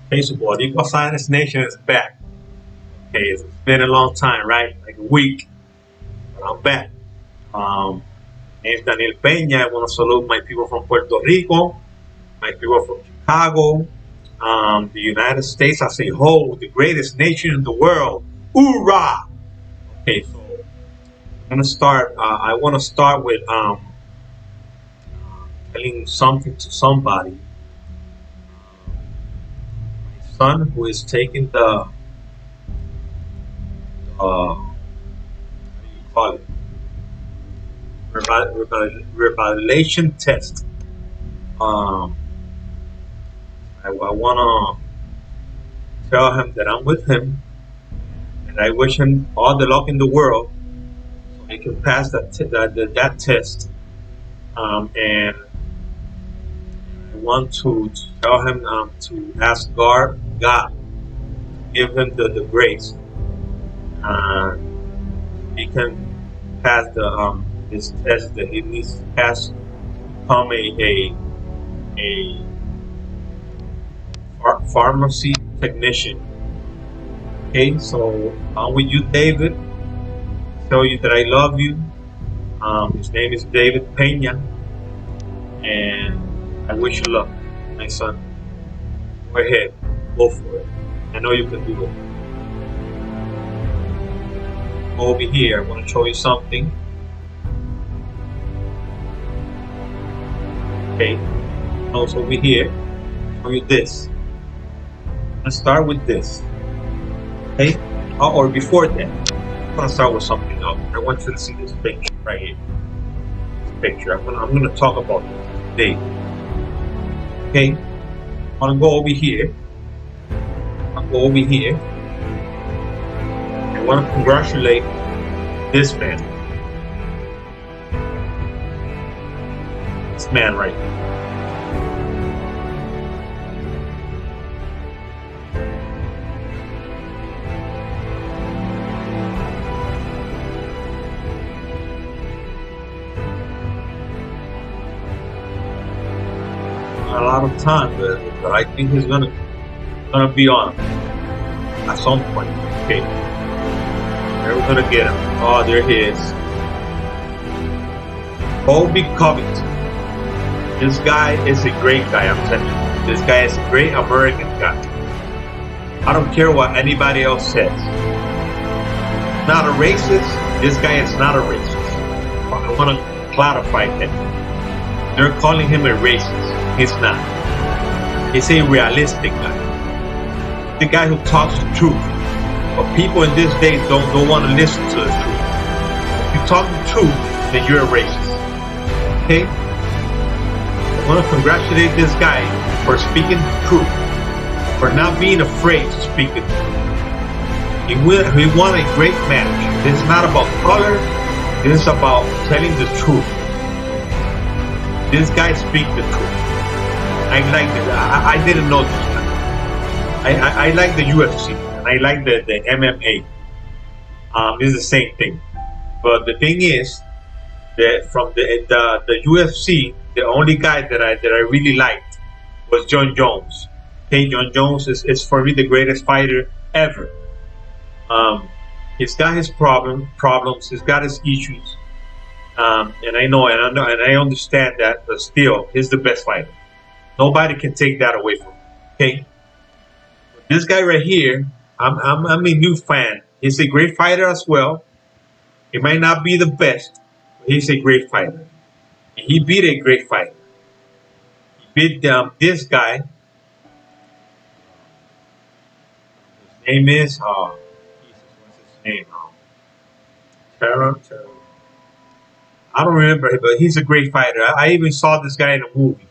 Okay, so Boricua Science Nation is back. Okay, it's been a long time, right? Like a week, but I'm back. Um, my name is Daniel Peña. I want to salute my people from Puerto Rico, my people from Chicago, the United States as a whole, the greatest nation in the world. Hoorah! Okay, so I'm gonna start. I want to start with telling something to somebody. My son, who is taking the what do you call it? Revalidation test. Um, I want to tell him that I'm with him and I wish him all the luck in the world so he can pass that test. And I want to tell him to ask God, give him the grace. Uh, he can pass this test that he needs to pass to become a pharmacy technician. Okay, so I'm with you, David. Tell you that I love you. His name is David Peña, and I wish you luck, my son. Go ahead, go for it. I know you can do it. Over here, I want to show you something. Okay, also over here, show you this. Let's start with this. Okay, or before that, I'm gonna start with something else. I want you to see this picture right here. This picture. I'm gonna talk about this today. Okay, I'm gonna go over here. I'll go over here. I want to congratulate this man. This man right here. A lot of time, but I think he's gonna be on at some point. Okay, we're gonna get him. Oh, there he is, Colby Covington. This guy is a great guy. I'm telling you, this guy is a great American guy. I don't care what anybody else says. Not a racist. This guy is not a racist. I want to clarify that. They're calling him a racist. He's not. He's a realistic guy. The guy who talks the truth. But people in this day don't want to listen to the truth. If you talk the truth, then you're a racist. Okay? I want to congratulate this guy for speaking the truth. For not being afraid to speak the truth. He won a great match. This is not about color. This is about telling the truth. This guy speaks the truth. I like it. I didn't know this guy. I like the UFC and I like the MMA. It's the same thing. But the thing is that from the UFC, the only guy that I really liked was Jon Jones. Okay, Jon Jones is for me the greatest fighter ever. He's got his problems. He's got his issues. And I know, and I understand that, but still, he's the best fighter. Nobody can take that away from him. Okay, this guy right here, I'm a new fan. He's a great fighter as well. He might not be the best, but he's a great fighter. He beat a great fighter. He beat this guy. His name is Jesus, what's his name? Terror. I don't remember, but he's a great fighter. I even saw this guy in a movie.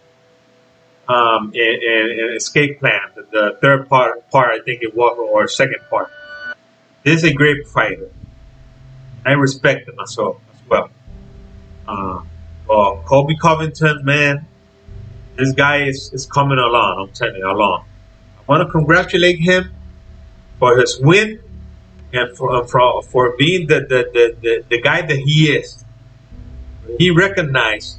In Escape Plan, the third part I think it was, or second part. This is a great fighter. I respect him as well. Colby Covington, man, this guy is coming along. I'm telling you, along. I want to congratulate him for his win and for being the guy that he is. He recognized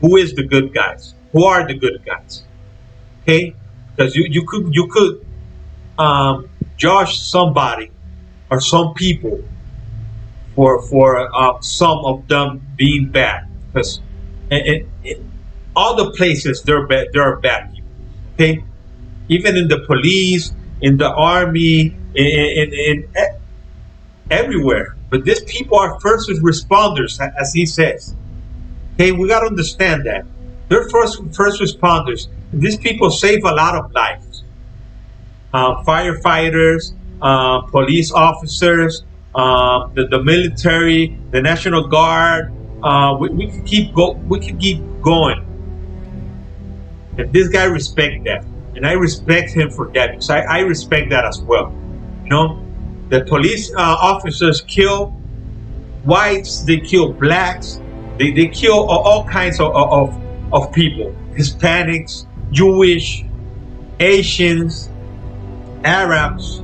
who is the good guys. Who are the good guys? Okay? because you could judge somebody or some people for some of them being bad, because in all the places there are bad people. Okay, even in the police, in the army, in everywhere. But these people are first responders, as he says. Okay, we got to understand that they're first responders. These people save a lot of lives. Firefighters, police officers, the military, the National Guard. We can keep go. We can keep going. And this guy respect that, and I respect him for that, because I respect that as well. You know, the police officers kill whites, they kill blacks, they kill all kinds of people, Hispanics, Jewish, Asians, Arabs.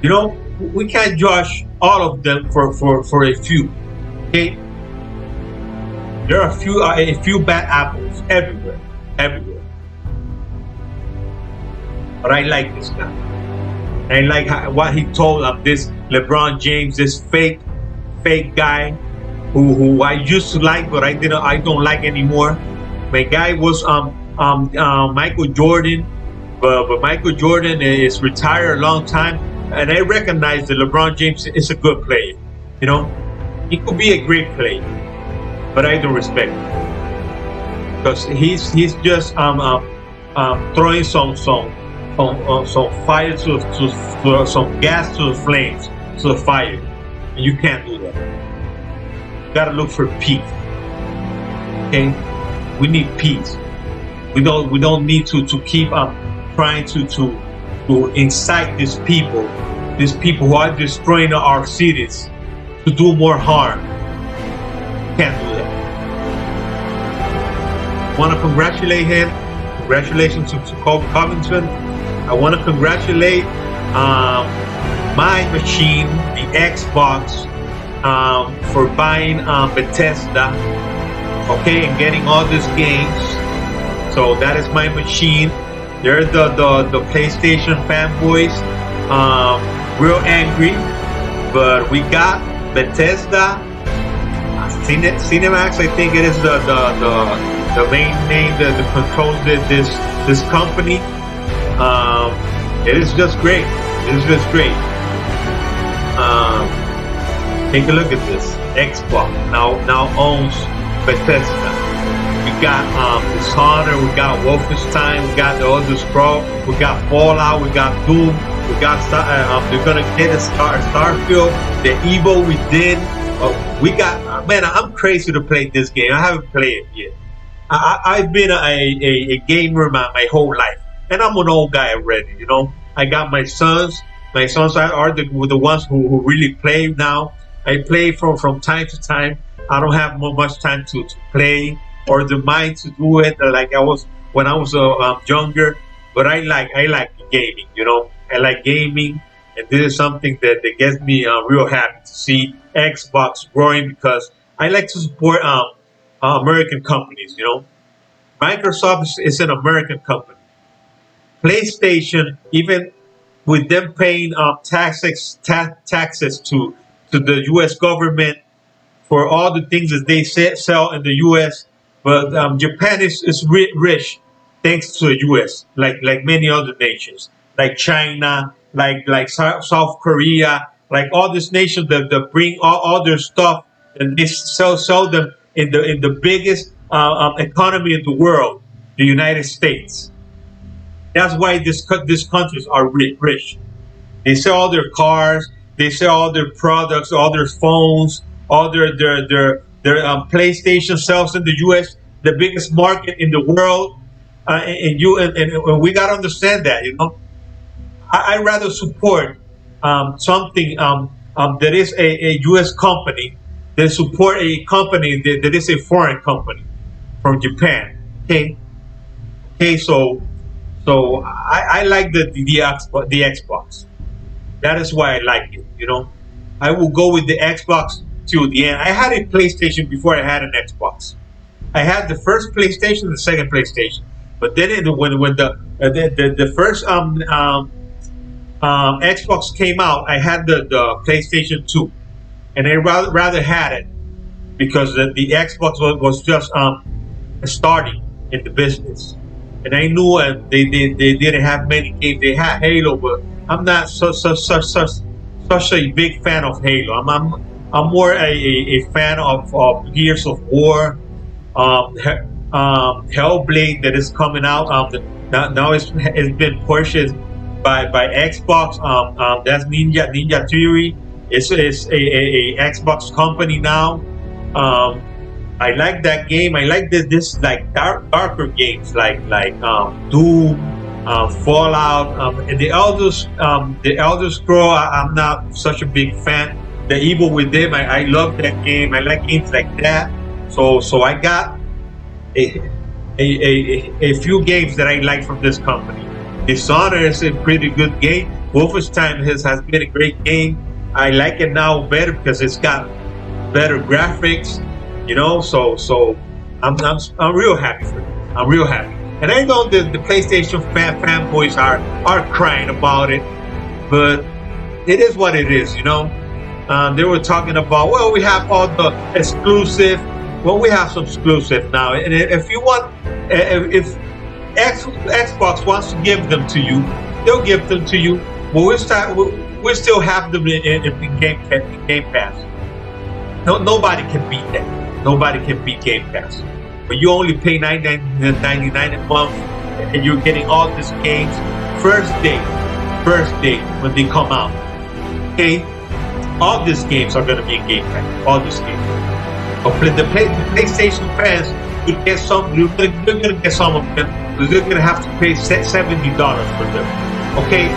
You know, we can't judge all of them for a few. Okay, there are a few bad apples everywhere. But I like this guy. I like what he told of this LeBron James, this fake guy who I used to like, but I don't like anymore. My guy was Michael Jordan, but Michael Jordan is retired a long time, and I recognize that LeBron James is a good player. You know, he could be a great player, but I don't respect him, because he's just throwing some fire to some gas to the flames, to the fire, and you can't do that. You gotta look for peace. Okay, we need peace. We don't need to keep trying to incite these people who are destroying our cities, to do more harm. Can't do that. Want to congratulate him. Congratulations to Kobe Covington. I want to congratulate my machine, the Xbox, for buying Bethesda, okay, and getting all these games. So that is my machine. They're the PlayStation fanboys, real angry, but we got Bethesda, Cinemax. I think it is the main name that controls this company. It is just great. It is just great. Take a look at this. Xbox now owns Bethesda. We got Dishonored, we got Wolfenstein, we got the Elder Scrolls, we got Fallout, we got Doom, we got they're gonna get a Starfield, the Evo we did. We got man, I'm crazy to play this game. I haven't played it yet. I've been a gamer my whole life, and I'm an old guy already. You know, I got my sons. My sons are the ones who really play now. I play from time to time. I don't have much time to play or the mind to do it like I was when I was younger. But I like gaming. You know, I like gaming, and this is something that gets me real happy to see Xbox growing, because I like to support American companies. You know, Microsoft is an American company. PlayStation, even with them paying taxes to the U.S. government for all the things that they sell in the U.S., but Japan is rich thanks to the U.S. like many other nations, like China, like South Korea, like all these nations that bring all their stuff, and they sell them in the biggest economy in the world, the United States. That's why these countries are rich. They sell all their cars, they sell all their products, all their phones, all their PlayStation sells in the U.S., the biggest market in the world, and we gotta understand that. You know, I rather support something that is a U.S. company than support a company that is a foreign company from Japan. Okay, so I like the Xbox. That is why I like it. You know, I will go with the Xbox till the end. I had a PlayStation before I had an Xbox. I had the first PlayStation, the second PlayStation, but then when The first Xbox came out, I had the PlayStation 2, and I rather had it because the Xbox was just starting in the business, and I knew they didn't have many games. They had Halo, but I'm not such a big fan of Halo. I'm more a fan of Gears of War, Hellblade that is coming out. Now it's been purchased by Xbox. That's Ninja Theory. It's a Xbox company now. I like that game. I like this like darker games like Doom, Fallout, and the Elder Scroll. I'm not such a big fan. The Evil Within. I love that game. I like games like that. So I got a few games that I like from this company. Dishonored is a pretty good game. Wolfenstein has been a great game. I like it now better because it's got better graphics, So I'm real happy for it. I'm real happy, and I know the PlayStation fanboys are crying about it, but it is what it is, They were talking about, well, we have all the exclusive. Well, we have some exclusive now, and if you want, if Xbox wants to give them to you, they'll give them to you. But we still have them in Game Pass. Nobody can beat that. Nobody can beat Game Pass. But you only pay $99 a month, and you're getting all these games first day when they come out. Okay, all these games are gonna be in Game Pass. All these games. But the PlayStation fans, you're gonna get some of them. You're gonna have to pay $70 for them. Okay,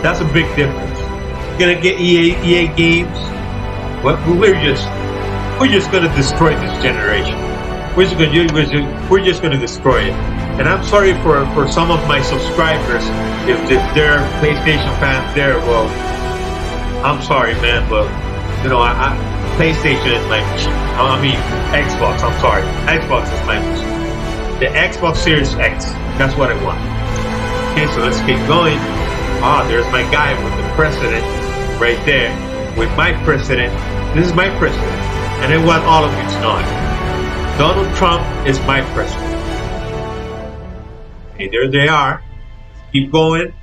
that's a big difference. You're gonna get EA games. Well, we're just gonna destroy this generation. We're just gonna destroy it. And I'm sorry for some of my subscribers if they're PlayStation fans there. Well, I'm sorry, man, but PlayStation is my machine. I mean Xbox. I'm sorry, Xbox is my machine. The Xbox Series X. That's what I want. Okay, so let's keep going. There's my guy with the president right there. With my president. This is my president. And I want all of you to know it. Donald Trump is my president. Okay, there they are. Let's keep going.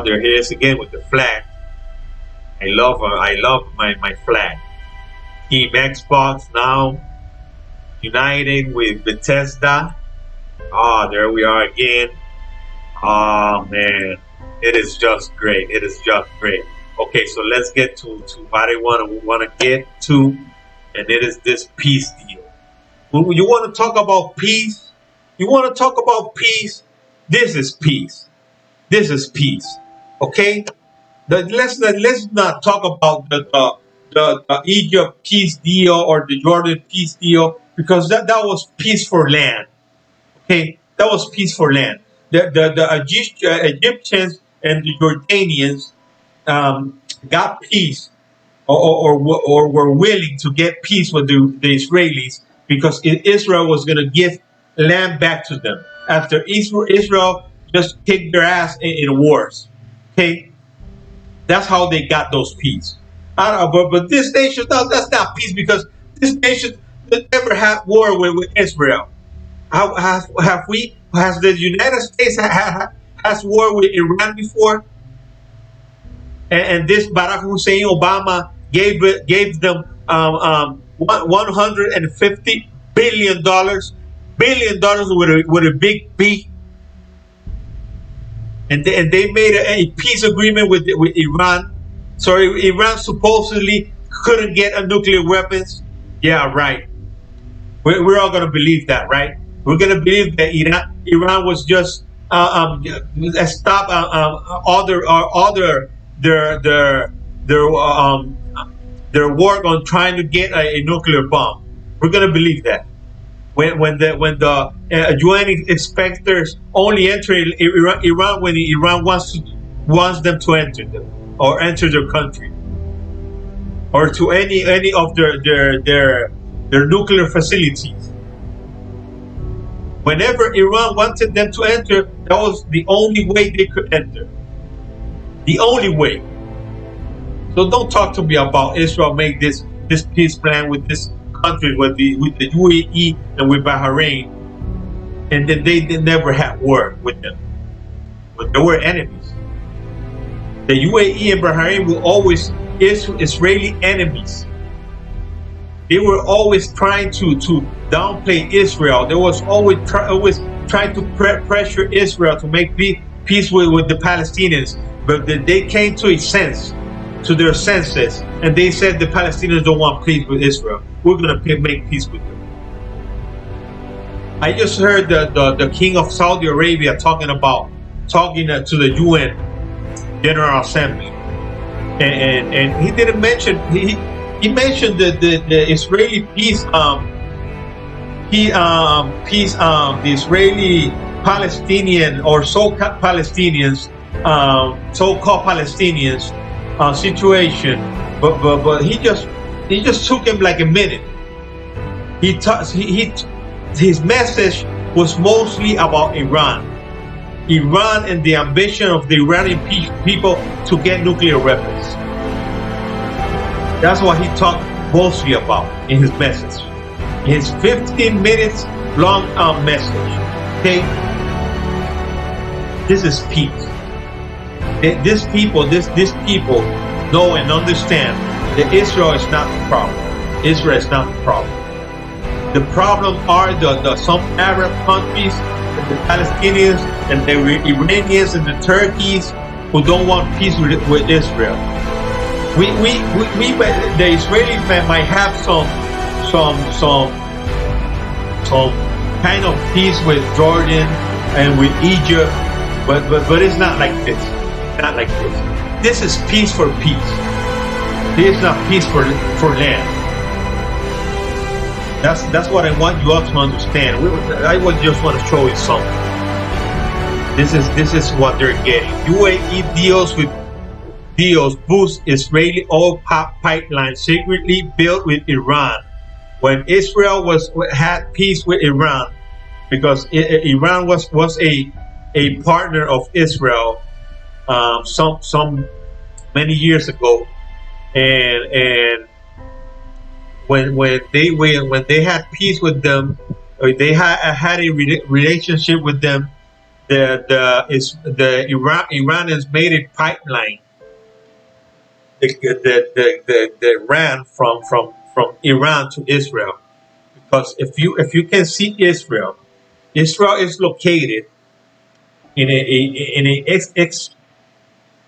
There he is again with the flag. I love my flag. Team Xbox now uniting with Bethesda. There we are again. Man, it is just great. It is just great. Okay, so let's get to what I want to get to, and it is this peace deal. You want to talk about peace? You want to talk about peace? This is peace. This is peace. Okay. Let's not talk about the Egypt peace deal or the Jordan peace deal, because that was peace for land. Okay, that was peace for land. The Egyptians and the Jordanians got peace, or were willing to get peace with the Israelis, because Israel was going to give land back to them after Israel just kicked their ass in wars. Okay, that's how they got those peace. But this nation, that's not peace, because this nation never had war with Israel. Have we? Has the United States has war with Iran before? And this Barack Hussein Obama gave them $150 billion with a big B. And they made a peace agreement with Iran. So Iran supposedly couldn't get a nuclear weapons. Yeah, right. We're all gonna believe that, right? We're gonna believe that Iran was just stop all their work on trying to get a nuclear bomb. We're gonna believe that. When the UN inspectors only enter Iran when Iran wants them to enter them, or enter their country, or to any of their nuclear facilities. Whenever Iran wanted them to enter, that was the only way they could enter. The only way. So don't talk to me about Israel make this peace plan with this country, with the UAE and with Bahrain, and then they never had war with them. But they were enemies. The UAE and Bahrain were always Israeli enemies. They were always trying to downplay Israel. They was always trying to pressure Israel to make peace with the Palestinians. But they came to their senses, and they said the Palestinians don't want peace with Israel. We're going to make peace with them. I just heard the king of Saudi Arabia talking to the UN General Assembly, and he didn't mention he mentioned the Israeli peace the Israeli Palestinian or so-called Palestinians situation, but he just took him like a minute. His message was mostly about Iran and the ambition of the Iranian people to get nuclear weapons. That's what he talked mostly about in his message, in his 15 minutes long message. Okay, this is peace. These people know and understand that Israel is not the problem. Israel is not the problem. The problem are the some Arab countries, the Palestinians, and the Iranians and the Turkeys who don't want peace with Israel. The Israelis might have some kind of peace with Jordan and with Egypt, but it's not like this. Not like this. This is peace for peace. This is not peace for land. That's what I want you all to understand. I would just want to show you something. This is what they're getting. UAE deals boost Israeli oil pipeline secretly built with Iran. When Israel had peace with Iran, because Iran was a partner of Israel some many years ago, and when they had peace with them, or they had a relationship with them, the Iranians made a pipeline that ran from Iran to Israel, because if you can see Israel is located in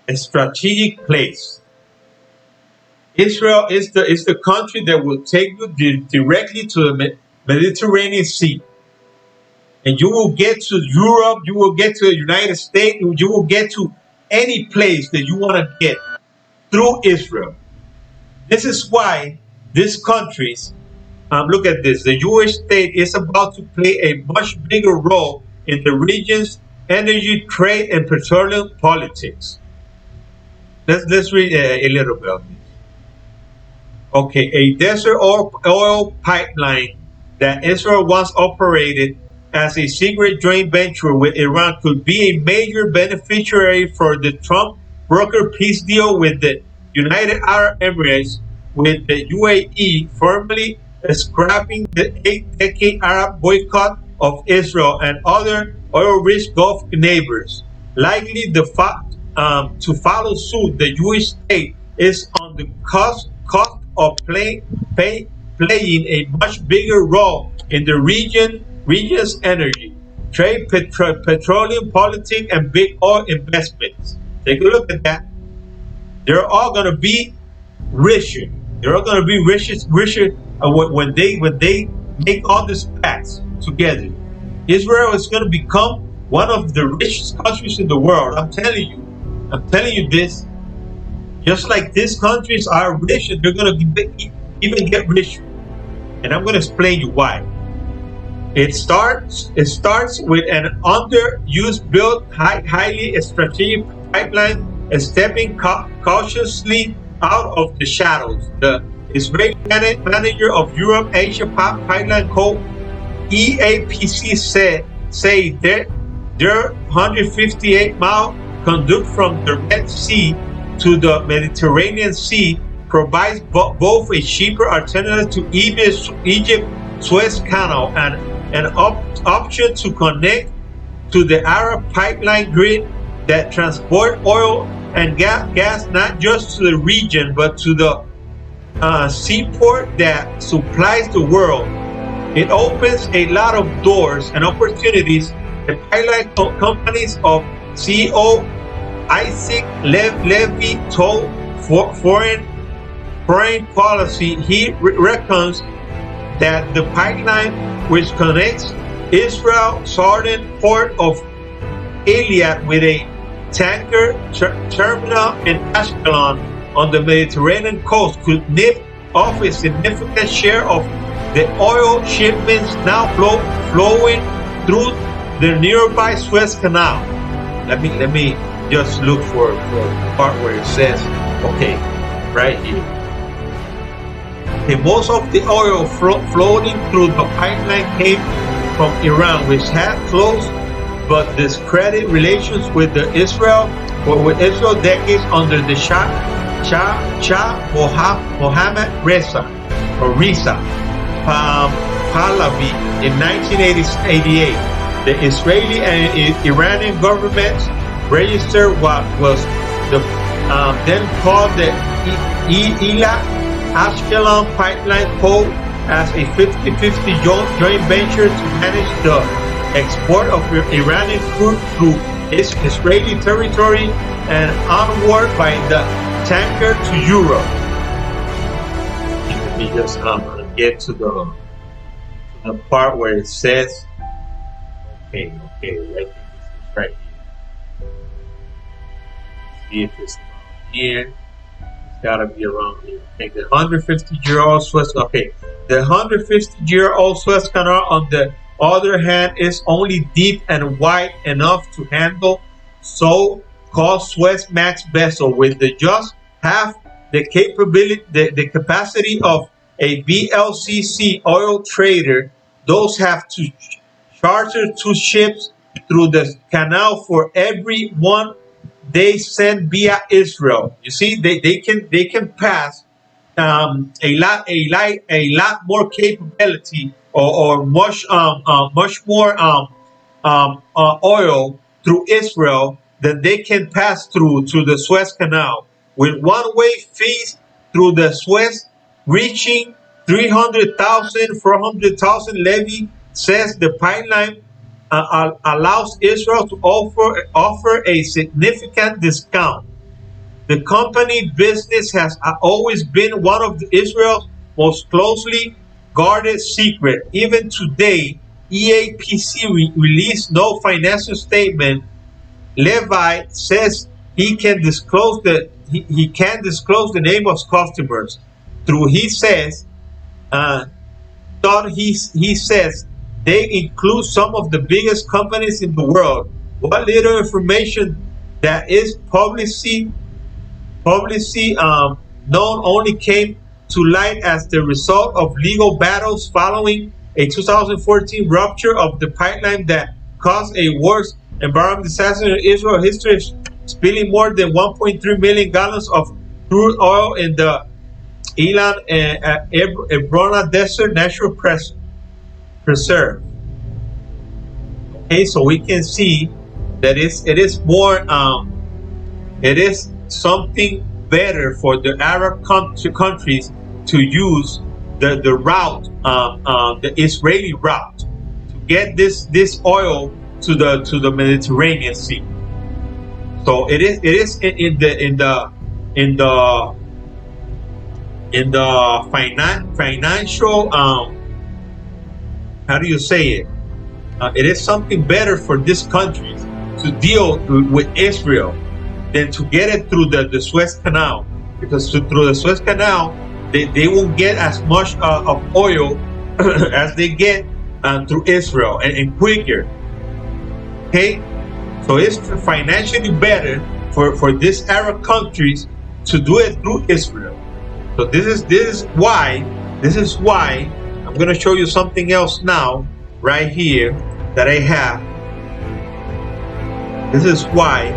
a strategic place. Israel is the country that will take you directly to the Mediterranean Sea, and you will get to Europe, you will get to the United States, you will get to any place that you want to get through Israel. This is why these countries, look at this, the US state is about to play a much bigger role in the region's energy, trade, and petroleum politics. Let's read a little bit of this. Okay, a desert oil pipeline that Israel once operated as a secret joint venture with Iran could be a major beneficiary for the Trump broker peace deal with the United Arab Emirates, with the UAE firmly scrapping the 8-decade Arab boycott of Israel and other oil-rich Gulf neighbors. Likely to follow suit, the US state is on the cusp of playing a much bigger role in the region's energy, trade, petroleum politics, and big oil investments. Take a look at that. They're all going to be richer. They're all going to be richer when they make all these pacts together. Israel is going to become one of the richest countries in the world. I'm telling you this. Just like these countries are rich, and they're going to even get richer. And I'm going to explain you why. It starts with an underused built highly strategic pipeline, and stepping cautiously out of the shadows. The Israeli manager of Europe Asia Pipeline Co. EAPC said say that their 158-mile conduct from the Red Sea to the Mediterranean Sea provides both a cheaper alternative to Egypt Suez Canal and an option to connect to the Arab pipeline grid that transport oil and gas not just to the region but to the seaport that supplies the world. It opens a lot of doors and opportunities. The pipeline companies of CEO Isaac Levy told Foreign Policy he reckons that the pipeline, which connects Israel's southern port of Eilat with a tanker terminal in Ashkelon on the Mediterranean coast, could nip off a significant share of the oil shipments now flowing through the nearby Suez Canal. Let me just look for the part where it says, okay, right here. Okay, most of the oil floating through the pipeline came from Iran, which had close but discredited relations with Israel decades under the Shah Mohammad Reza Pahlavi in 1988. The Israeli and Iranian governments registered what was then called the Eilat-Ashkelon pipeline code as a 50-50 joint venture to manage the export of Iranian crude through Israeli territory and onward by the tanker to Europe. Let me just get to the part where it says, okay, I think this is right here. See if it's around here. It's gotta be around here. Okay, the 150-year-old Suez. Okay, the 150-year-old Suez Canal, on the other hand, is only deep and wide enough to handle so-called Suezmax vessel with just half the capacity of a VLCC oil trader. Those have to charter 2 ships through the canal for every one they send via Israel. You see, they can pass a lot more capability or much more oil through Israel than they can pass through to the Suez Canal, with one-way fees through the Suez reaching 300,000, 400,000. Levy says the pipeline allows Israel to offer a significant discount. The company business has always been one of Israel's most closely guarded secret. Even today, EAPC released no financial statement. Levi says he can disclose the name of customers. He says they include some of the biggest companies in the world. What little information that is publicly known only came to light as the result of legal battles following a 2014 rupture of the pipeline that caused a worst environmental disaster in Israel history, spilling more than 1.3 million gallons of crude oil in the Eilat and Ebrona Desert Natural Preserve. Okay, so we can see that it is more it is something better for the Arab countries to use the route, the Israeli route, to get this oil to the Mediterranean Sea. So it is in the financial how do you say it? It is something better for these countries to deal with Israel than to get it through the Suez Canal, because through the Suez Canal they won't get as much of oil as they get through Israel and quicker. Okay, so it's financially better for these Arab countries to do it through Israel. So this is why I'm going to show you something else now, right here. that I have. This is why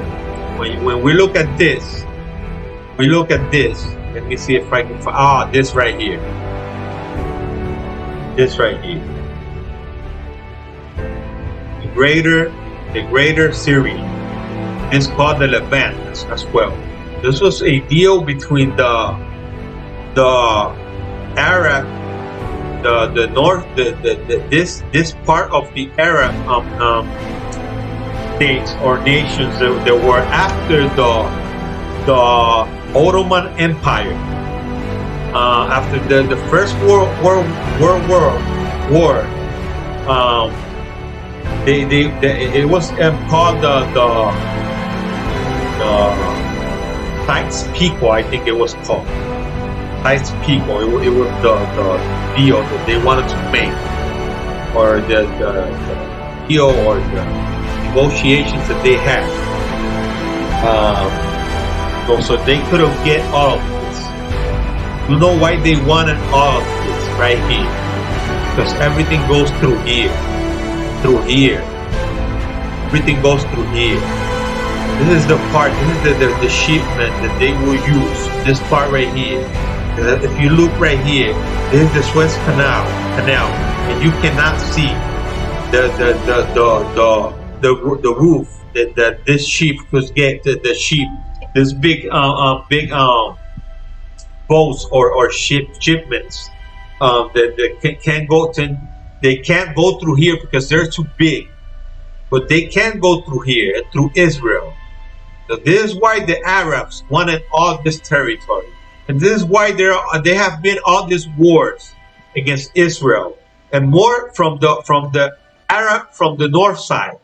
when we look at this, let me see if I can find, this right here. This right here. The greater Syria. It's called the Levant as well. This was a deal between the Arab, the north, this part of the Arab states or nations that were after the Ottoman Empire. After the First World War, it was called the Sykes-Picot, I think it was called. Sykes-Picot. It was the deal that they wanted to make, or the deal or the negotiations that they had. So they couldn't get all of this. You know why they wanted all of this right here? Because everything goes through here. Everything goes through here. This is the part, this is the shipment that they will use. This part right here. If you look right here, this is the Suez Canal, and you cannot see the roof that this ship could get. The ship, this big boats or shipments that can't go to. They can't go through here because they're too big, but they can go through here, through Israel. So this is why the Arabs wanted all this territory, and this is why there have been all these wars against Israel, and more from the Arab from the north side,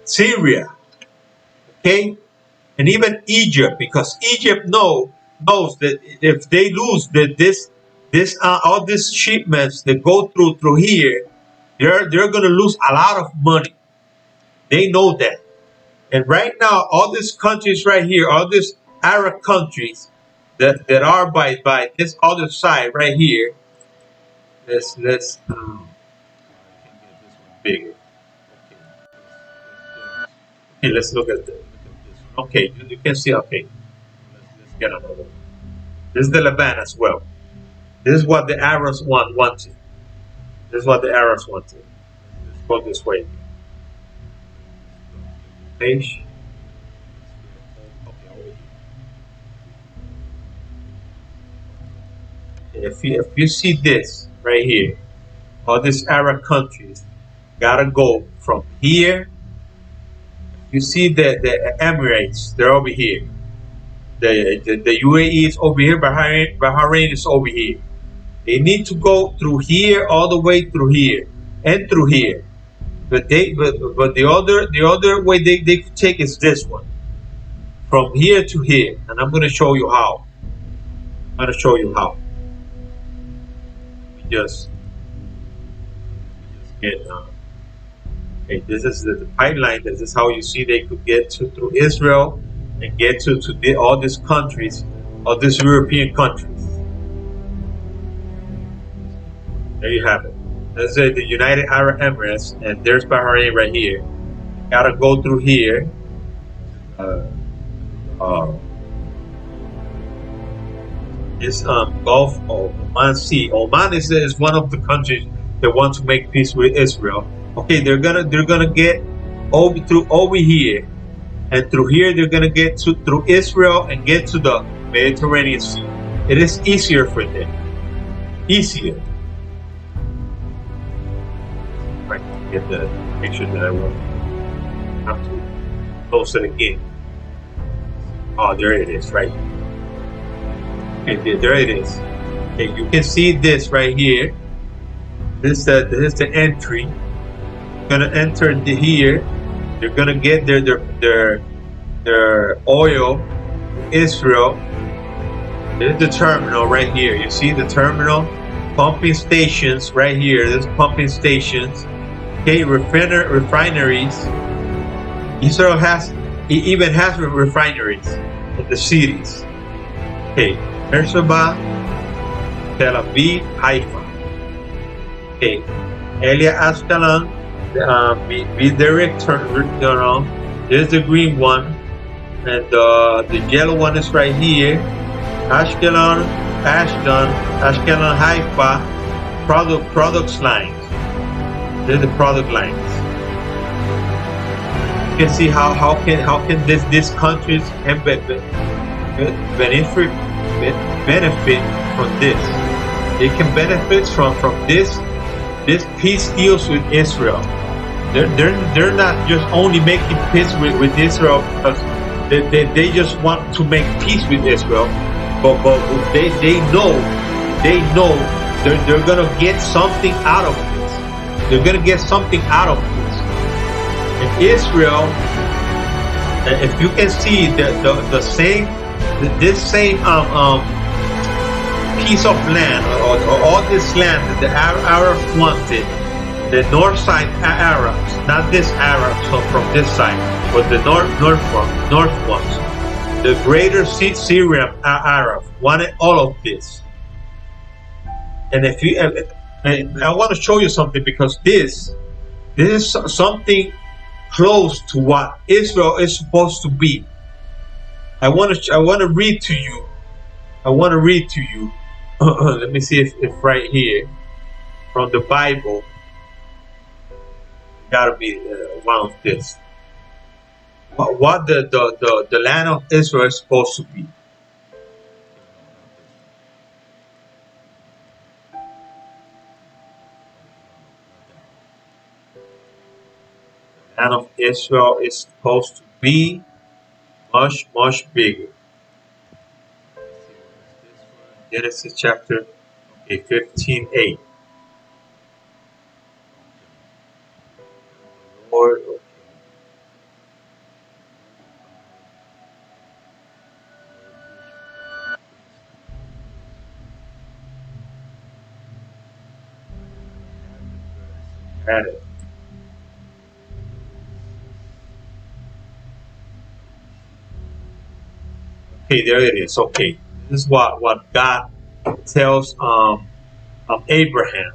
Syria, okay, and even Egypt, because Egypt knows that if they lose all these shipments that go through here, they're going to lose a lot of money. They know that. And right now, all these countries right here, all these Arab countries that are by this other side right here, let's get this one bigger. Okay, let's look at this. Okay, you can see. Okay, let's get another one. This is the Levant as well. This is what the Arabs wanted. This is what the Arabs wanted. Let's go this way. Page. If you see this right here, all these Arab countries gotta go from here. You see the Emirates, they're over here. The UAE is over here. Bahrain is over here. They need to go through here, all the way through here, and through here. But the other way they could take is this one, from here to here, and I'm going to show you how. We just get. Okay, this is the pipeline. This is how you see they could get through Israel and get to all these countries, all these European countries. There you have it. Let's say the United Arab Emirates, and there's Bahrain right here. Gotta go through here. This Gulf of Oman Sea. Oman is one of the countries that want to make peace with Israel. Okay, they're gonna get over here, and through here they're gonna get through Israel and get to the Mediterranean Sea. It is easier for them. Easier. Right, get the picture that I want. Have to close it again. Oh, there it is, right? Okay, there it is. Okay, you can see this right here. This is the entry. Gonna enter here. They're gonna get their oil. Israel. There's the terminal right here. You see the terminal, pumping stations right here. There's pumping stations. Okay, refineries. Israel even has refineries in the cities. Okay, Beersheba, Tel Aviv, Haifa. Okay, Elia, Ashkelon, be direct turn, there's the green one, and the yellow one is right here. Ashkelon, Ashdod, Ashkelon, Haifa, products lines. There's the product lines. You can see how can these countries can benefit from this. They can benefit from this peace deals with Israel. They're not just only making peace with Israel because they just want to make peace with Israel, but they know they're gonna get something out of this. They're gonna get something out of this. And Israel, if you can see this same piece of land or all this land that the Arabs wanted, the north side Arabs, not this Arabs from this side, but the north ones, the greater Syrian Arab wanted all of this. And if you, I want to show you something, because this is something close to what Israel is supposed to be. I want to read to you. Let me see if right here from the Bible, gotta be one of this. What the land of Israel is supposed to be. The land of Israel is supposed to be much bigger. Genesis chapter 15:8. Lord, add it. Okay, there it is. Okay, this is what God tells Abraham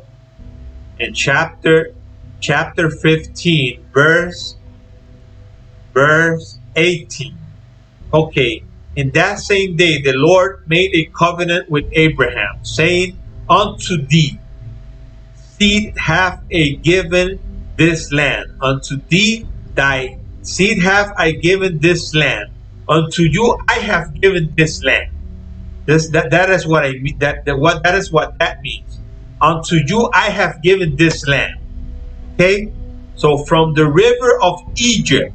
in chapter 15, verse 18. Okay, in that same day the Lord made a covenant with Abraham, saying, "Unto thee seed have I given this land. Unto thee thy seed have I given this land. Unto you I have given this land." That is what I mean. That is what that means. Unto you I have given this land. Okay, so from the river of Egypt,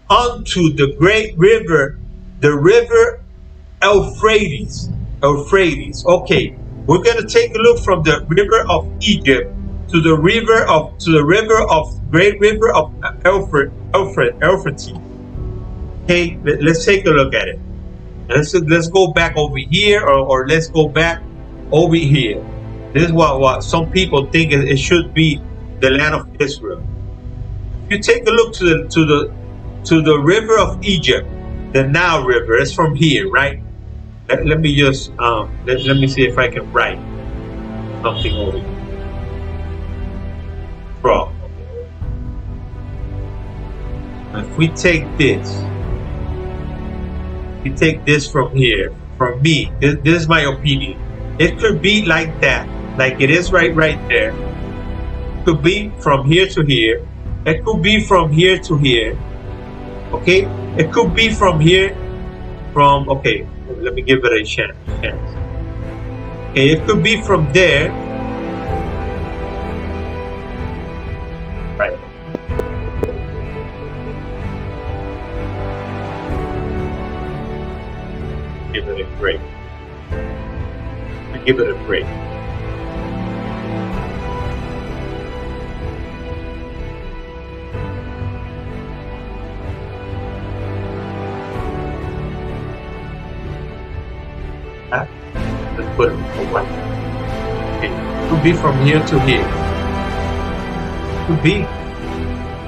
unto the great river, the river Euphrates. Okay, we're gonna take a look from the river of Egypt to the great river of Euphrates. Okay, let's take a look at it. Let's go back over here, or let's go back over here. This is what some people think it should be the land of Israel. If you take a look to the river of Egypt, the Nile River, it's from here, right? Let me just let me see if I can write something over here. From. If we take this. You take this from here, from me. This is my opinion. It could be like that, like it is right there. It could be from here to here. It could be from here to here. Okay? It could be from here, okay, let me give it a chance. Okay, it could be from there. Right. Give it a break. Give it a break. Let's put it away. Okay. It could be from here to here.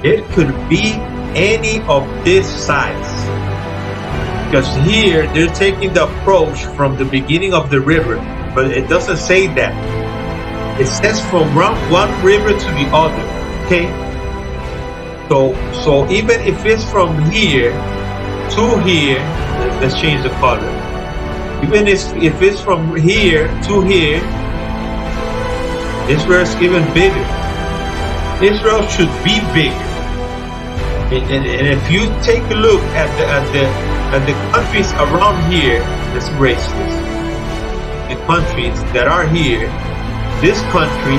It could be any of this size. Because here they're taking the approach from the beginning of the river, but it doesn't say that. It says from one river to the other. Okay. So even if it's from here to here, let's change the color. Even if it's from here to here, Israel is even bigger. Israel should be bigger. And if you take a look at the countries around here, let's erase this. The countries that are here, this country,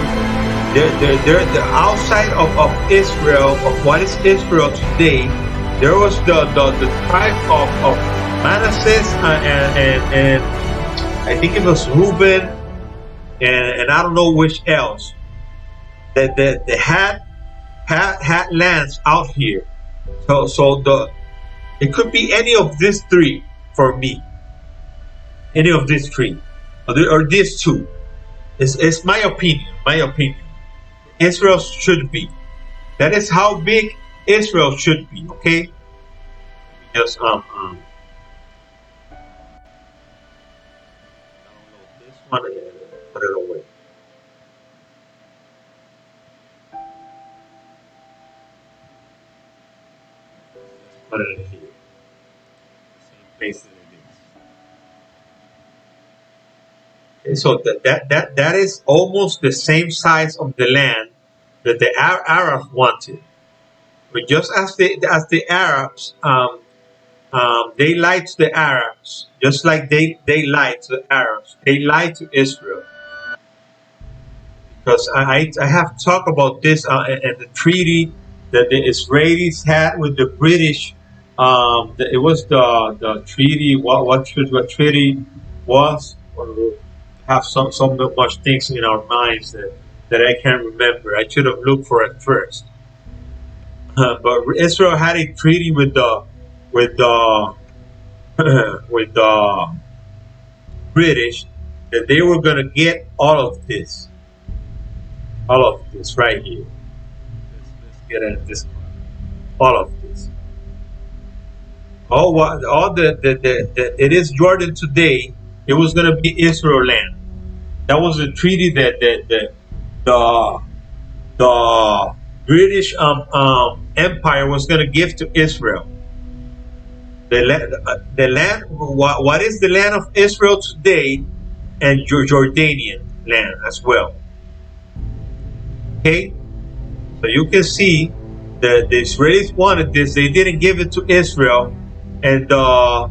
they're the outside of Israel, of what is Israel today. There was the tribe of Manasseh and I think it was Reuben and I don't know which else. That they had lands out here. So it could be any of these three for me. Any of these three, or these two. It's my opinion. My opinion. Israel should be. That is how big Israel should be. Okay. Just download this one and put it away. Put it in here. Same place that it is. Okay, so that is almost the same size of the land that the Arabs wanted. But just as the Arabs, they lied to the Arabs, just like they lied to the Arabs. They lied to Israel. Because I have talked about this and the treaty that the Israelis had with the British. It was the treaty. What treaty was? Have so much things in our minds that I can't remember. I should have looked for it first. But Israel had a treaty with the British that they were gonna get all of this right here. Let's get at this one. All of this. All the it is Jordan today. It was gonna be Israel land. That was a treaty that the British Empire was gonna give to Israel. The land. What is the land of Israel today, and Jordanian land as well. Okay, so you can see that the Israelis wanted this. They didn't give it to Israel, and the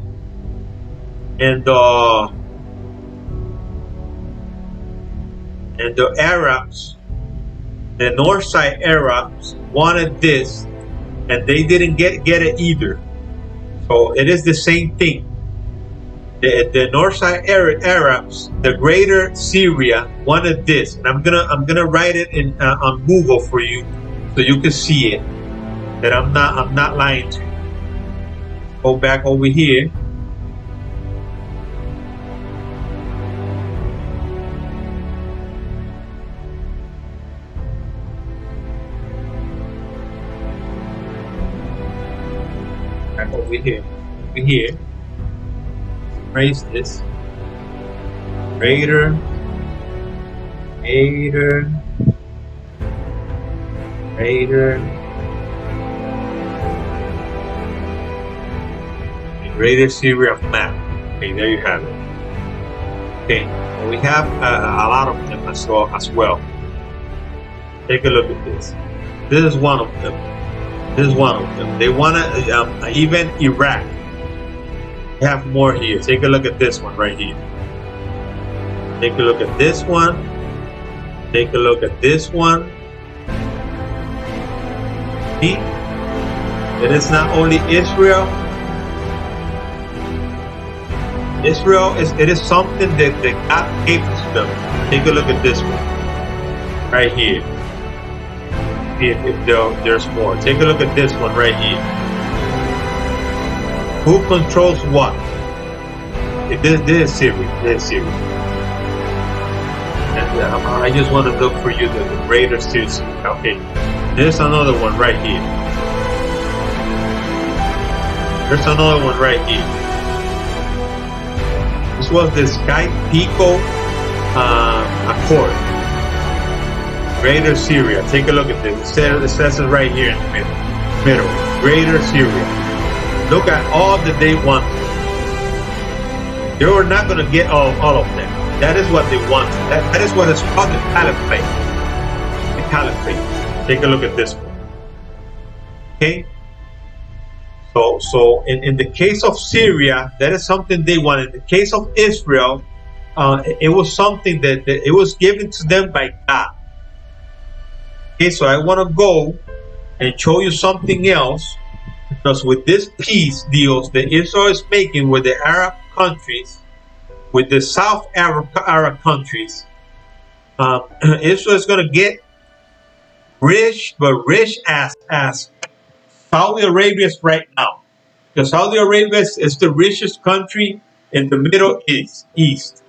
Arabs, the north side Arabs, wanted this, and they didn't get it either. So it is the same thing. The north side Arabs, the greater Syria, wanted this, and I'm gonna write it in on Google for you, so you can see it. That I'm not lying to you. Go back over here. Back over here. Over here. Erase this. Greater Syria map. Okay, there you have it. Okay, well, we have a lot of them as well. Take a look at this. This is one of them. They want to even Iraq. We have more here. Take a look at this one right here. Take a look at this one. Take a look at this one. See? It is not only Israel. It is something that God gave to them. Take a look at this one. Right here. See if there's more. Take a look at this one right here. Who controls what? This is Syria. And I just want to look for you the greater Syria. Okay. There's another one right here. There's another one right here. This was the Skype-Picot Accord. Greater Syria. Take a look at this. It says it right here in the middle. Greater Syria. Look at all that they want. They were not going to get all of them. That is what they want. That is what is called the caliphate. The caliphate. Take a look at this one. Okay. So in the case of Syria, that is something they wanted. In the case of Israel, it was something that it was given to them by God. Okay, so I want to go and show you something else, because with this peace deals that Israel is making with the Arab countries, with the South Arab countries, Israel is going to get rich, but rich as Saudi Arabia is right now. Because Saudi Arabia is the richest country in the Middle East.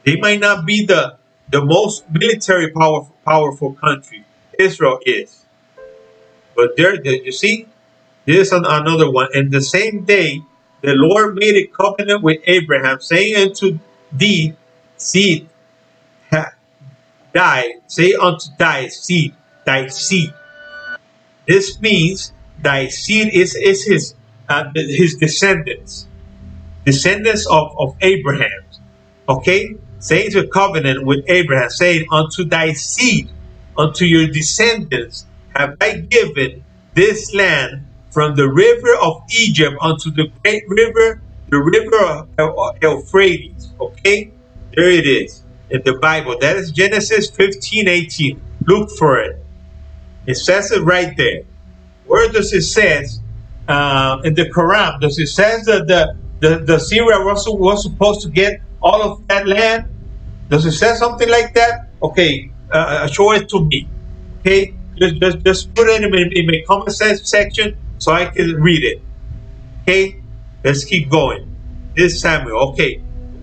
They might not be the most military powerful country. Israel is. But there, you see, this is another one. And the same day, the Lord made a covenant with Abraham, saying unto thee, seed, say unto thy seed, thy seed. This means thy seed is his descendants of Abraham. Okay, saying a covenant with Abraham, saying unto thy seed, unto your descendants, have I given this land from the river of Egypt unto the great river, the river of Euphrates. Okay, there it is in the Bible. That is Genesis 15:18. Look for it. It says it right there. Where does it says in the Quran? Does it says that the Syria was supposed to get all of that land? Does it say something like that? Okay, show it to me. Okay, just put it in my comment section so I can read it. Okay, let's keep going. This Samuel. Okay,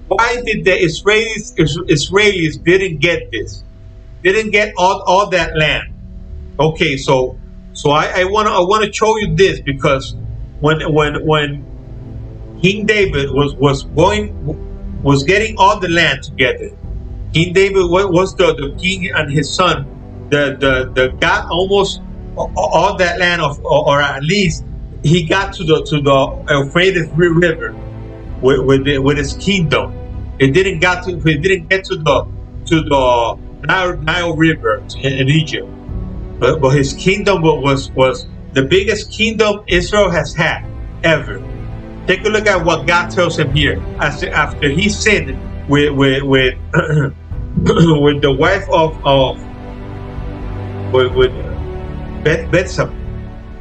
why did the Israelis didn't get this? Didn't get all that land? Okay, so I want to show you this, because when King David was getting all the land together, King David was the king, and his son the got almost all that land or at least he got to the Euphrates River with his kingdom. It didn't get to the Nile River in Egypt. But his kingdom was the biggest kingdom Israel has had ever. Take a look at what God tells him here. After he sinned with with the wife of Bethsaba,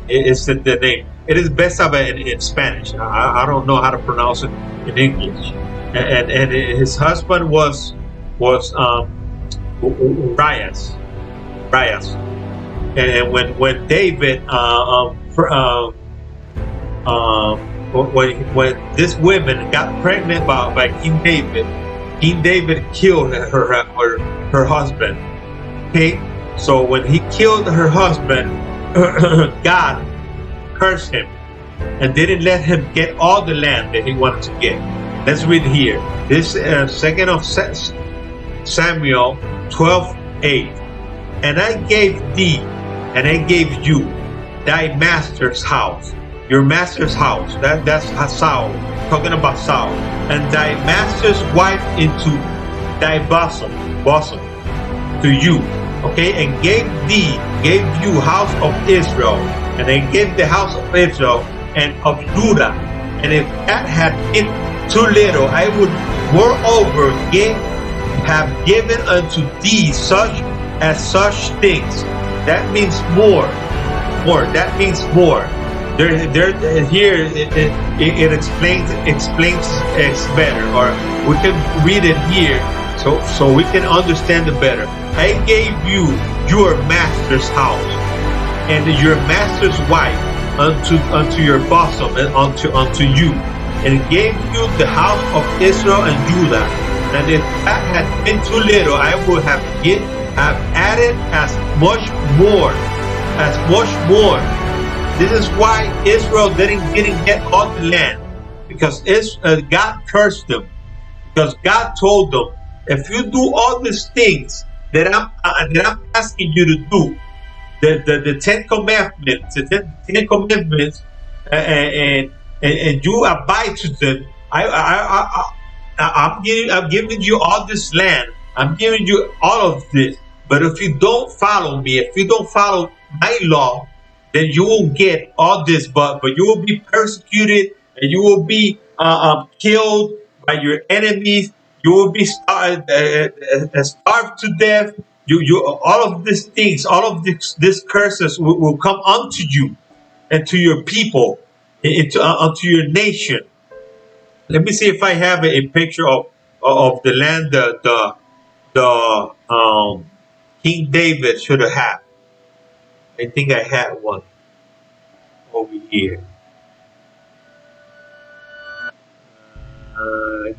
is the name. It is Bethsaba in Spanish. I don't know how to pronounce it in English. And his husband was Urias. And when David, when this woman got pregnant by King David killed her husband. Okay, so when he killed her husband, God cursed him and didn't let him get all the land that he wanted to get. Let's read here. This 2nd of Samuel 12:8. And I gave thee, and I gave you, thy master's house, your master's house. That's Saul, talking about Saul, and thy master's wife into thy bosom to you. Okay, and gave you house of Israel, and I gave the house of Israel and of Judah. And if that had been too little, I would moreover have given unto thee such things. That means more. That means more. Here it explains better, or we can read it here so we can understand it better. I gave you your master's house and your master's wife unto your bosom and unto you, and gave you the house of Israel and Judah. And if that had been too little, I would have added as much more. This is why Israel didn't get all the land, because God cursed them, because God told them, if you do all these things, that I'm asking you to do. The Ten Commandments, Ten Commandments, and you abide to them. I'm giving you all this land. I'm giving you all of this. But if you don't follow me, if you don't follow my law, then you will get all this. But you will be persecuted and you will be killed by your enemies. You will be starved to death. You all of these things, all of these curses will come unto you and to your people, unto your nation. Let me see if I have a picture of the land the King David should have had. I think I had one over here. I think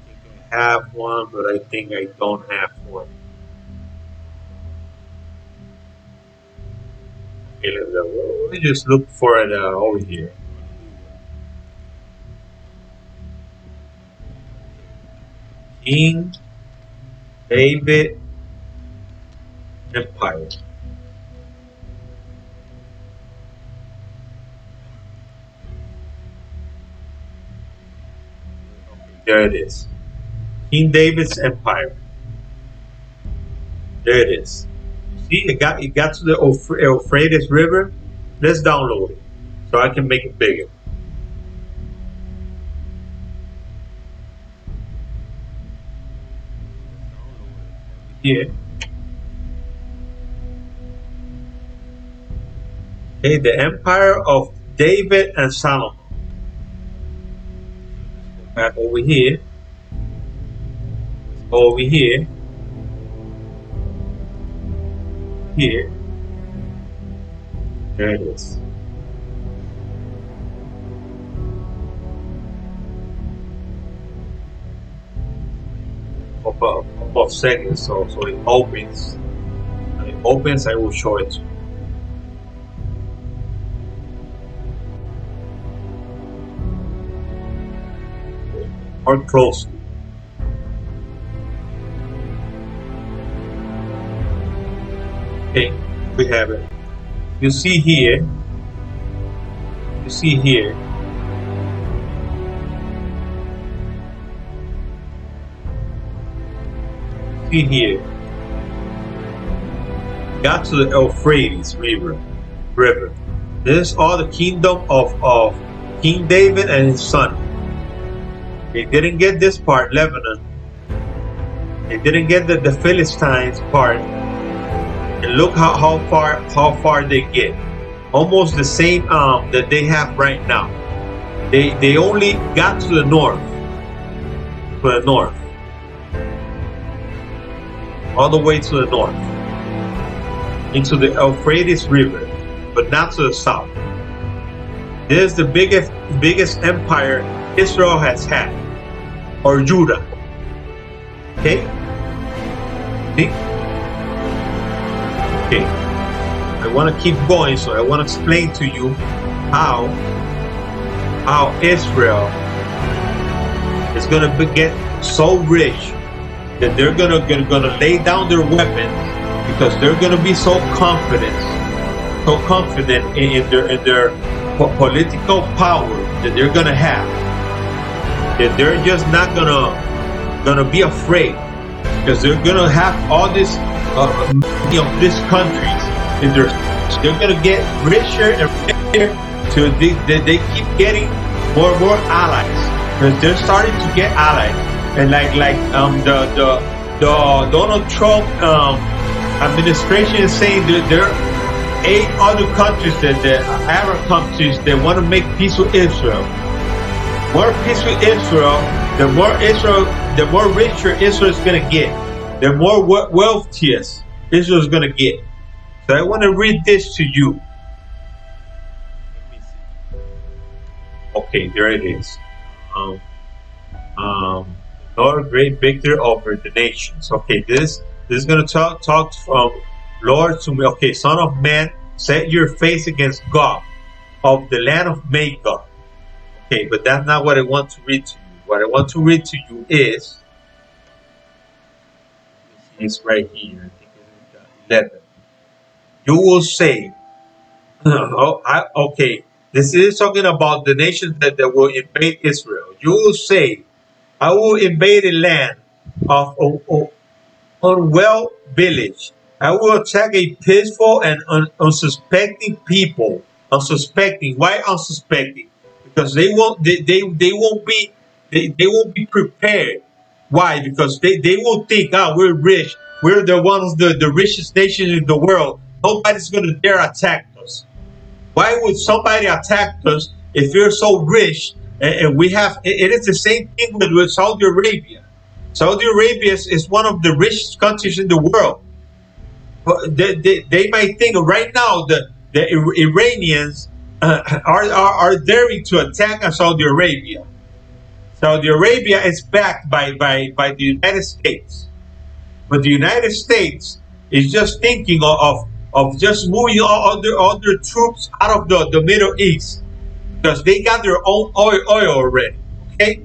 I have one, but I think I don't have one. Okay, let me just look for it over here. King David Empire. There it is. King David's Empire. There it is. See, it got to the Euphrates River. Let's download it so I can make it bigger. Here. Okay, the Empire of David and Solomon. Back over here. Over here. Here. There it is. Of seconds, so it opens. When it opens, I will show it to you. More closely. Okay, we have it. You see here. You see here. See here. Got to the Euphrates River. This is all the kingdom of King David and his son. They didn't get this part, Lebanon. They didn't get the Philistines part. And look how far they get. Almost the same that they have right now. They only got to the north. To the north. All the way to the north. Into the Euphrates River, but not to the south. This is the biggest empire Israel has had. Or Judah. Okay? See? Okay. I want to keep going, so I want to explain to you how Israel is going to get so rich that they're gonna lay down their weapons because they're gonna be so confident in their political power that they're gonna have, that they're just not gonna be afraid, because they're gonna have all this these countries in they're gonna get richer and richer till they keep getting more and more allies, because they're starting to get allies. And like the Donald Trump administration is saying that there are 8 other countries, that the Arab countries, that want to make peace with Israel. More peace with Israel, the more richer Israel is gonna get, the more wealthiest Israel is gonna get. So I want to read this to you. Okay, there it is. Lord, great victor over the nations. Okay, this is going to talk from Lord to me. Okay, Son of man, set your face against God of the land of Magog. Okay, but that's not what I want to read to you. What I want to read to you is, it's right here. I think 11. You will say, okay, this is talking about the nations that will invade Israel. You will say, I will invade a land of unwell village. I will attack a peaceful and unsuspecting people. Unsuspecting. Why unsuspecting? Because they won't be they won't be prepared. Why? Because they will think, we're rich. We're the ones the richest nation in the world. Nobody's gonna dare attack us. Why would somebody attack us if we're so rich? And we have it is the same thing with Saudi Arabia. Saudi Arabia is one of the richest countries in the world. But they might think right now the Iranians are daring to attack Saudi Arabia. Saudi Arabia is backed by the United States. But the United States is just thinking of just moving all their troops out of the Middle East because they got their own oil already. Okay?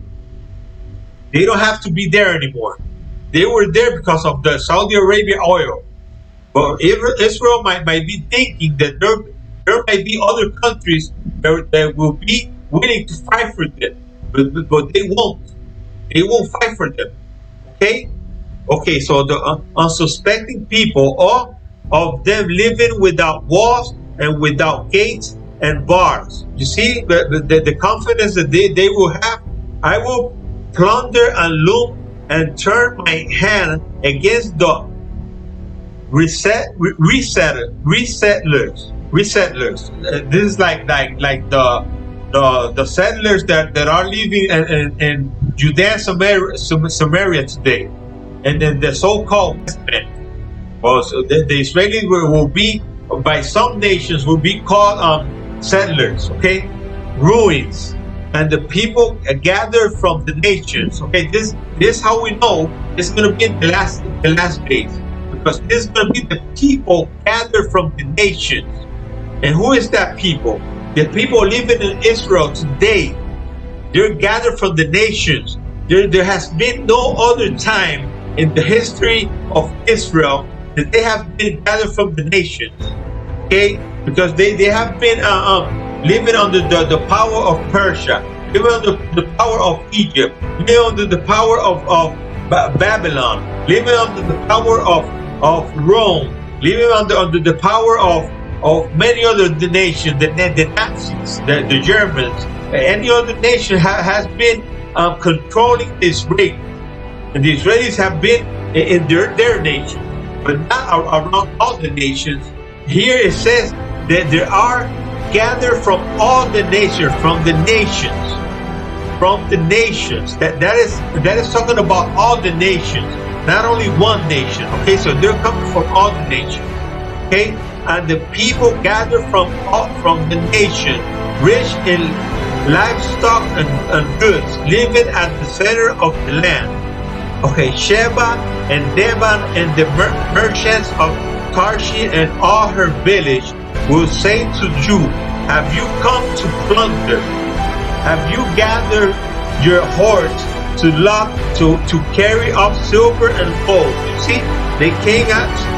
They don't have to be there anymore. They were there because of the Saudi Arabia oil. But Israel might be thinking that there might be other countries that will be willing to fight for them. But they won't. They won't fight for them. Okay? Okay, so the unsuspecting people, all of them living without walls and without gates and bars. You see the confidence that they will have. I will plunder and loot and turn my hand against the resettlers. This is like the settlers that are living in Judea, Samaria today, and then the so-called West Bank. Well, so the Israelis will be, by some nations, will be called settlers. Okay, ruins, and the people gather from the nations. Okay, this is how we know it's going to be in the last days, because this is going to be the people gathered from the nations. And who is that people? The people living in Israel today. They're gathered from the nations. There has been no other time in the history of Israel that they have been gathered from the nations. Okay, because they have been living under the power of Persia, living under the power of Egypt, living under the power of Babylon, living under the power of Rome, living under the power of many other nations, the Nazis, the Germans, any other nation has been controlling the Israelis. And the Israelis have been in their nation, but not around all the nations. Here it says that there are gathered from all the nations, from the nations. That is talking about all the nations, not only one nation. Okay, so they're coming from all the nations. Okay, and the people gather from the nation, rich in livestock and goods, living at the center of the land. Okay, Sheba and Devan and the merchants of Tarshish and all her village will say to you, have you come to plunder? Have you gathered your hoards to carry off silver and gold? You see, they came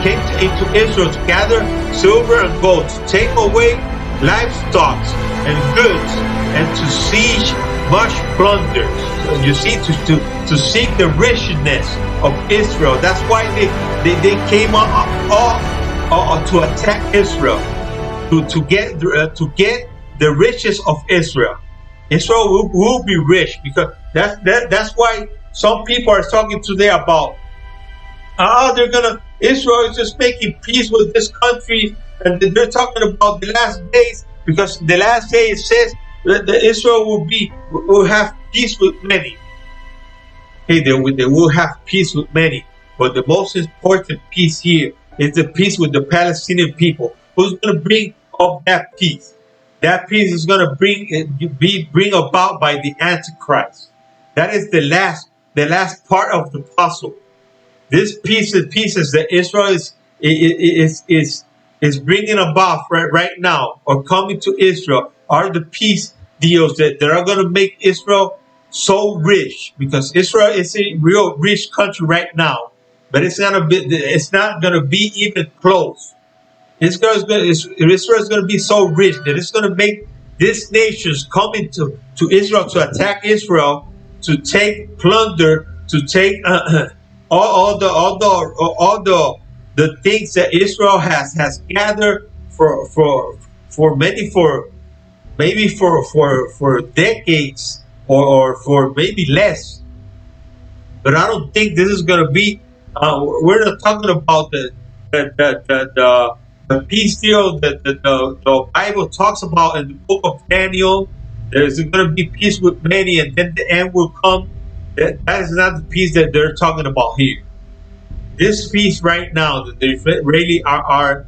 into Israel to gather silver and gold, to take away livestock and goods, and to siege much plunder. So you see, to seek the richness of Israel. That's why they came up to attack Israel, to get the riches of Israel. Israel will be rich, because that's why some people are talking today about Israel is just making peace with this country, and they're talking about the last days, because the last day it says that Israel will have peace with many. Hey, they will have peace with many, but the most important peace here is the peace with the Palestinian people. Who's going to bring up that peace? That peace is going to bring about by the Antichrist. That is the last part of the puzzle. This pieces that Israel is bringing about right now, or coming to Israel, are the peace deals that are going to make Israel so rich, because Israel is a real rich country right now. but it's not gonna be even close. Israel is gonna be so rich that it's gonna make these nations coming to Israel to attack Israel, to take plunder, to take all the things that Israel has gathered for maybe for decades, or for maybe less. But I don't think this is going to be. We're not talking about the peace deal that the Bible talks about in the book of Daniel. There's going to be peace with many, and then the end will come. That is not the peace that they're talking about here. This peace right now that they really are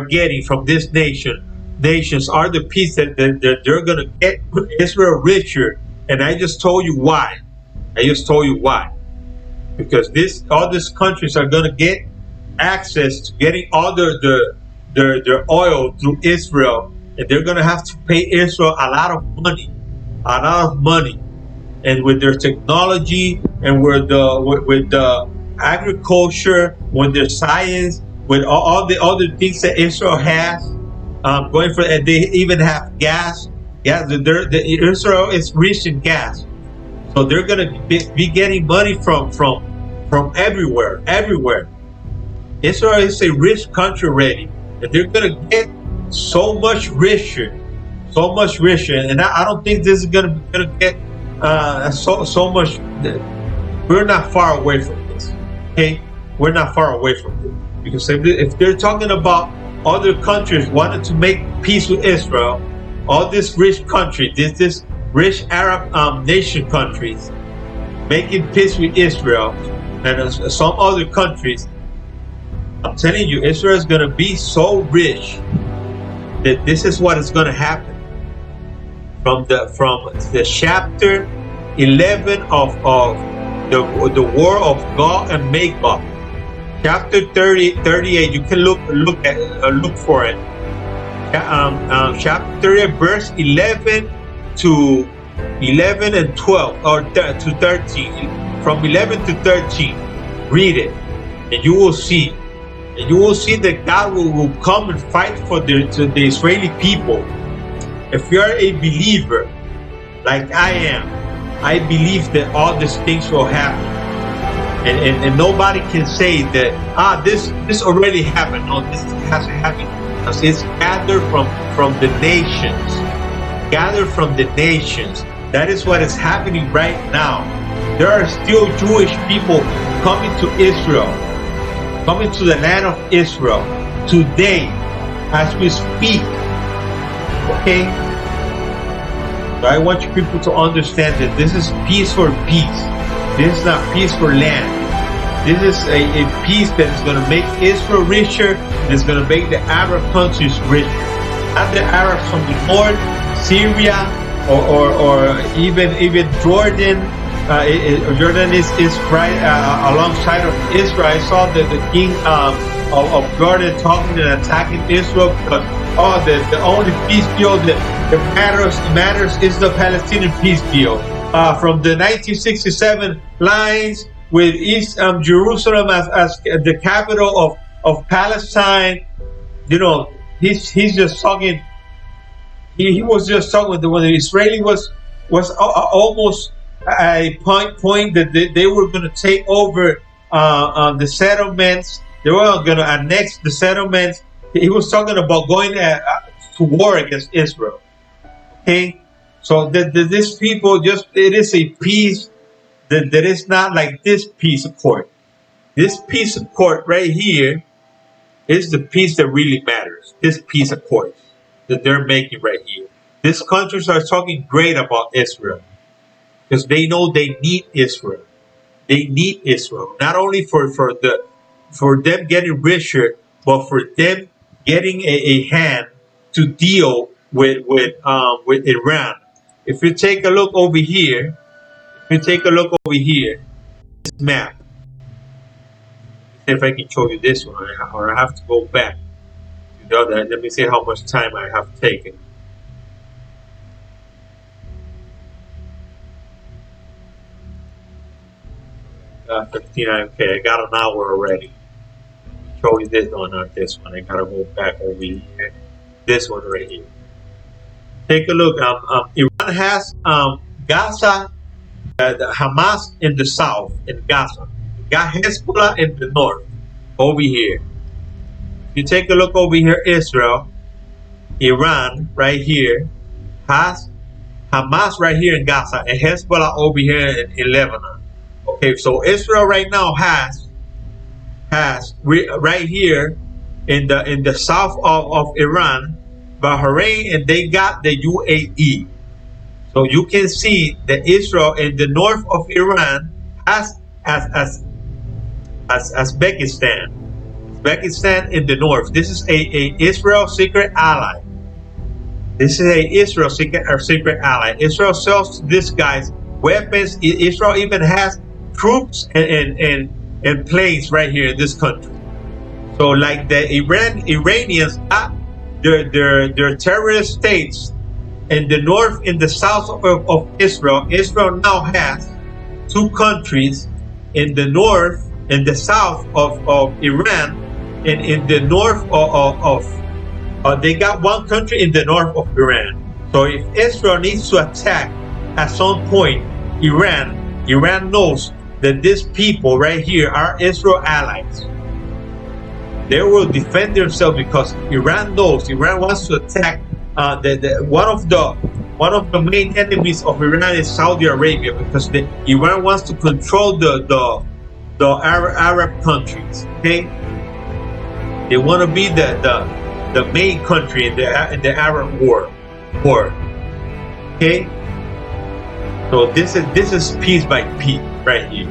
getting from this nations are the peace that they're going to get Israel richer. And I just told you why. Because all these countries are going to get access to getting all their oil through Israel, and they're going to have to pay Israel a lot of money, and with their technology, and with the agriculture, with their science, with all the other things that Israel has going for, and they even have gas. Yeah, Israel is rich in gas. So they're gonna be getting money from everywhere. Israel is a rich country already, and they're gonna get so much richer. And I don't think this is gonna get so much. We're not far away from this. Okay, we're not far away from this, because if they're talking about other countries wanting to make peace with Israel, all these rich countries, this rich Arab nation countries making peace with Israel, and some other countries, I'm telling you, Israel is going to be so rich that this is what is going to happen. From the chapter 11 of the war of Gog and Magog, chapter 38, you can look for it. Chapter 38, verse 11 to 11 and 12, or to 13, from 11 to 13. Read it, and you will see that God will come and fight for the Israeli people. If you are a believer like I am, I believe that all these things will happen, and nobody can say that this already happened. No, this has to happen, because it's gathered from the nations. That is what is happening right now. There are still Jewish people coming to Israel, coming to the land of Israel today as we speak. Okay? So I want you people to understand that this is peace for peace. This is not peace for land. This is a peace that is going to make Israel richer, and it's going to make the Arab countries richer. Not the Arabs from the north, Syria, or even Jordan. Jordan is right alongside of Israel. I saw the king of Jordan talking and attacking Israel, because the only peace deal that matters is the Palestinian peace deal. From the 1967 lines, with East Jerusalem as the capital of Palestine. You know, he's just talking. He was just talking when the Israeli was almost a point that they were going to take over the settlements. They were going to annex the settlements. He was talking about going to war against Israel. Okay, so this people it is a peace that is not like this peace accord. This peace accord right here is the peace that really matters. This peace accord that they're making right here. These countries are talking great about Israel, because they know they need Israel. They need Israel, not only for them getting richer, but for them getting a hand to deal with Iran. If you take a look over here, this map. See if I can show you this one, or I have to go back to the other. Let me see how much time I have taken. 15. Okay, I got an hour already. Show you this one, not this one. I gotta go back over here. This one right here. Take a look. Iran has Gaza, the Hamas in the south in Gaza. Got Hezbollah in the north over here. You take a look over here, Israel, Iran right here has Hamas right here in Gaza and Hezbollah over here in Lebanon. Okay, so Israel right now has right here in the south of Iran, Bahrain, and they got the UAE. So you can see that Israel in the north of Iran has as Uzbekistan. Uzbekistan in the north. This is a Israel secret ally. This is a Israel secret ally. Israel sells these guys weapons. Israel even has troops and planes right here in this country. So like the Iranians got their terrorist states in the north, in the south of Israel. Israel now has two countries in the north, in the south of Iran, and in the north of they got one country in the north of Iran. So if Israel needs to attack at some point Iran knows that these people right here are Israel allies. They will defend themselves because Iran knows Iran wants to attack. One of the main enemies of Iran is Saudi Arabia, because Iran wants to control the Arab countries. Okay, they want to be the main country in the Arab war. Okay, so this is piece by piece right here.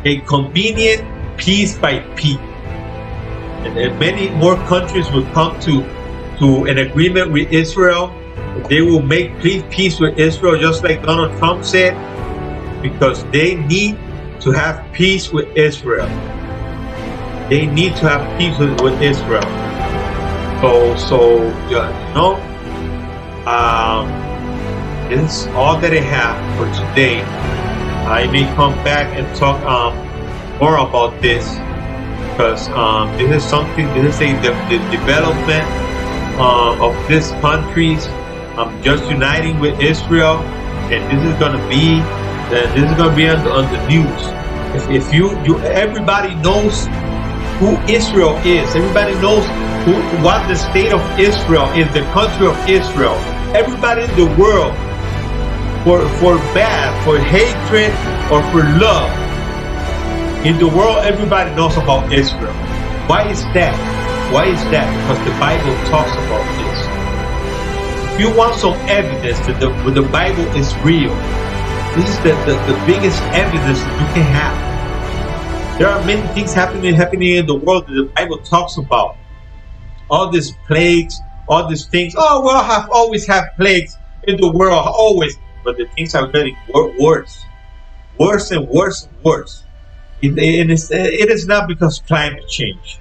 A convenient piece by piece, and then many more countries will come to an agreement with Israel. They will make peace with Israel, just like Donald Trump said, because they need to have peace with Israel. They need to have peace with Israel. So this is all that I have for today. I may come back and talk more about this, because this is something. This is the development of these countries just uniting with Israel, and this is going to be on the news. If you everybody knows who Israel is. Everybody knows what the state of Israel is, the country of Israel. Everybody in the world, for bad, for hatred, or for love, in the world, everybody knows about Israel. Why is that? Why is that? Because the Bible talks about this. If you want some evidence that the Bible is real, this is the biggest evidence that you can have. There are many things happening in the world that the Bible talks about. All these plagues, all these things. Oh, well, have always had plagues in the world, always. But the things are getting worse and worse and worse. It is not because of climate change.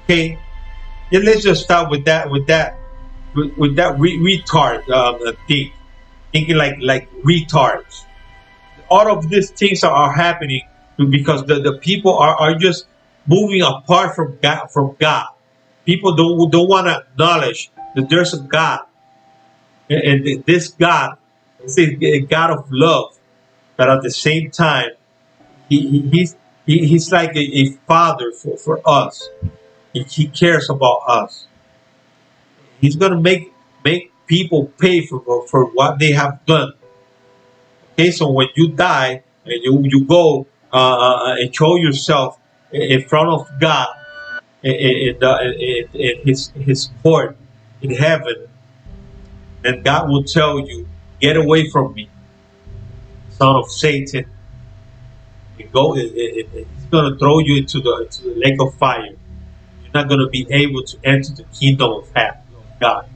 Okay, yeah, let's just start with that retard thinking like retards. All of these things are happening because the people are just moving apart from God. People don't want to acknowledge that there's a God, and this God is a God of love, but at the same time, he's like a father for us. He cares about us. He's gonna make people pay for what they have done. Okay, so when you die and you go and show yourself in front of God in His court in heaven, and God will tell you, "Get away from me, son of Satan." He's going to throw you into the lake of fire. You're not going to be able to enter the kingdom of heaven, of God.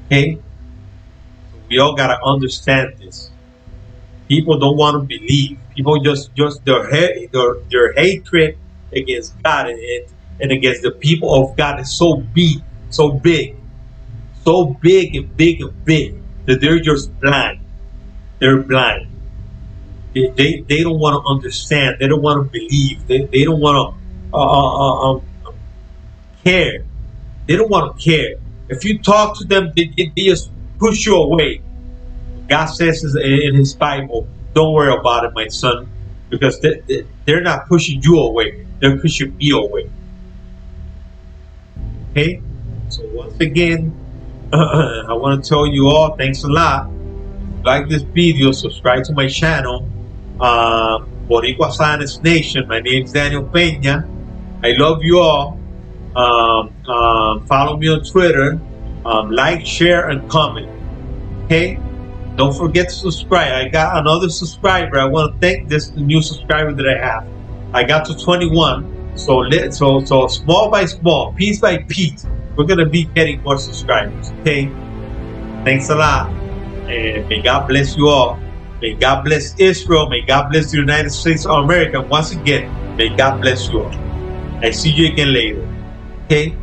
Okay? So we all got to understand this. People don't want to believe. People just their hatred against God and against the people of God is so big and big that they're just blind. They're blind. They don't want to understand. They don't want to believe. They don't want to care. They don't want to care. If you talk to them, they just push you away. God says in His Bible, don't worry about it, my son, because they're not pushing you away. They're pushing me away. Okay? So once again, I want to tell you all, thanks a lot. If you like this video, subscribe to my channel. Boricua Science Nation. My name is Daniel Peña. I love you all. Follow me on Twitter. Like, share, and comment. Okay? Don't forget to subscribe. I got another subscriber. I want to thank this new subscriber that I have. I got to 21. So small by small, piece by piece, we're gonna be getting more subscribers. Okay? Thanks a lot. And may God bless you all. May God bless Israel. May God bless the United States of America. Once again, may God bless you all. I see you again later. Okay?